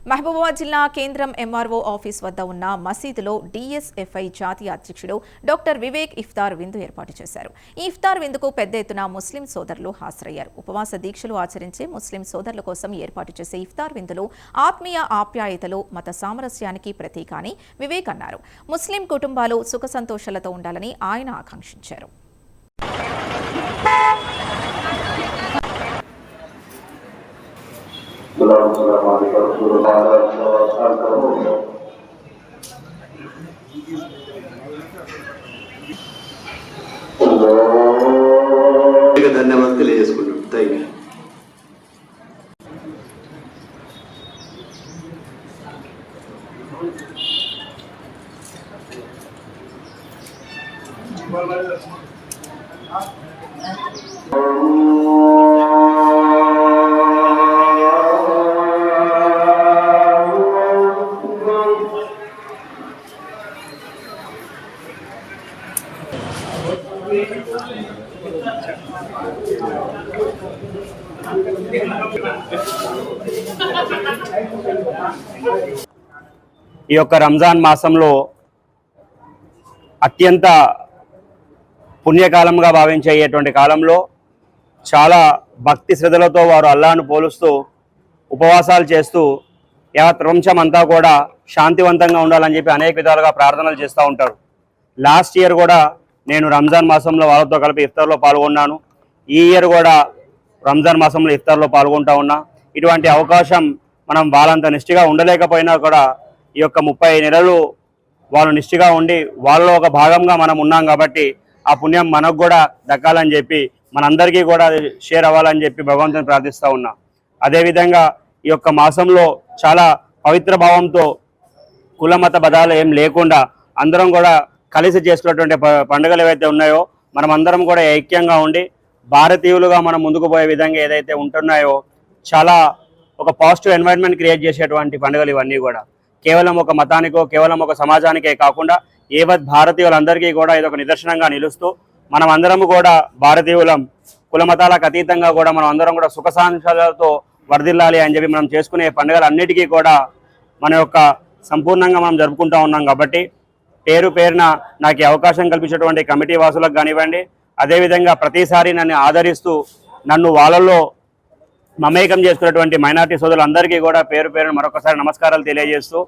మహబూబాబాద్ జిల్లా కేంద్రం MRO office వద్ద ఉన్న మసీదులో డిఎస్ఎఫ్ఐ జాతీయ అధ్యక్షుడు డాక్టర్ వివేక్ ఇఫ్తార్ విందు ఏర్పాటు చేశారు. ఈ ఇఫ్తార్ విందుకు పెద్ద ఎత్తున ముస్లిం సోదరులు హాజరయ్యారు. ఉపవాస దీక్షలు ఆచరించే ముస్లిం సోదరుల కోసం ఏర్పాటు చేసే ఇఫ్తార్ విందులు ఆత్మీయ ఆప్యాయతలు, మత సామరస్యానికి ప్రతీక అని వివేక్ అన్నారు. ముస్లిం కుటుంబాలు సుఖ సంతోషాలతో ఉండాలని ఆయన ఆకాంక్షించారు. ధన్యవాదాలు తెలియజేసుకుంటాం. Thank you. ఈ యొక్క రంజాన్ మాసంలో అత్యంత పుణ్యకాలంగా భావించేటువంటి కాలంలో చాలా భక్తి శ్రద్ధలతో వారు అల్లాహ్ను పోలుస్తూ ఉపవాసాలు చేస్తూ యావత్ ప్రపంచం అంతా కూడా శాంతివంతంగా ఉండాలని చెప్పి అనేక విధాలుగా ప్రార్థనలు చేస్తూ ఉంటారు. లాస్ట్ ఇయర్ కూడా నేను రంజాన్ మాసంలో వాళ్ళతో కలిపి ఇఫ్తార్లో పాల్గొన్నాను. ఈ ఇయర్ కూడా రంజాన్ మాసంలో ఇఫ్తార్లో పాల్గొంటూ ఉన్నా. ఇటువంటి అవకాశం మనం వాళ్ళంత నిష్ఠగా ఉండలేకపోయినా కూడా ఈ యొక్క 30 నెలలు వాళ్ళు నిష్ఠగా ఉండి వాళ్ళలో ఒక భాగంగా మనం ఉన్నాం కాబట్టి ఆ పుణ్యం మనకు కూడా దక్కాలని చెప్పి మనందరికీ కూడా షేర్ అవ్వాలని చెప్పి భగవంతుని ప్రార్థిస్తూ ఉన్నా. అదేవిధంగా ఈ యొక్క మాసంలో చాలా పవిత్ర భావంతో కులమత బదాలు ఏం లేకుండా అందరం కూడా కలిసి చేసుకున్నటువంటి పండుగలు ఏవైతే ఉన్నాయో మనమందరం కూడా ఐక్యంగా ఉండి భారతీయులుగా మనం ముందుకు పోయే విధంగా ఏదైతే ఉంటున్నాయో చాలా ఒక పాజిటివ్ ఎన్వైరన్మెంట్ క్రియేట్ చేసేటువంటి పండుగలు ఇవన్నీ కూడా కేవలం ఒక మతానికో కేవలం ఒక సమాజానికే కాకుండా ఏవత్ భారతీయులందరికీ కూడా ఇది ఒక నిదర్శనంగా నిలుస్తూ మనం అందరం కూడా భారతీయులం కులమతాలకు అతీతంగా కూడా మనం అందరం కూడా సుఖశాంతులతో వర్ధిల్లాలి అని చెప్పి మనం చేసుకునే పండుగలన్నిటికీ కూడా మన యొక్క సంపూర్ణంగా మనం జరుపుకుంటూ ఉన్నాం. కాబట్టి పేరు పేరున నాకు ఈ అవకాశం కల్పించేటువంటి కమిటీ వాసులకు కానివ్వండి, అదేవిధంగా ప్రతిసారి నన్ను ఆదరిస్తూ నన్ను వాళ్ళల్లో మమేకం చేసుకున్నటువంటి మైనార్టీ సోదరులందరికీ కూడా పేరు పేరున మరొకసారి నమస్కారాలు తెలియజేస్తూ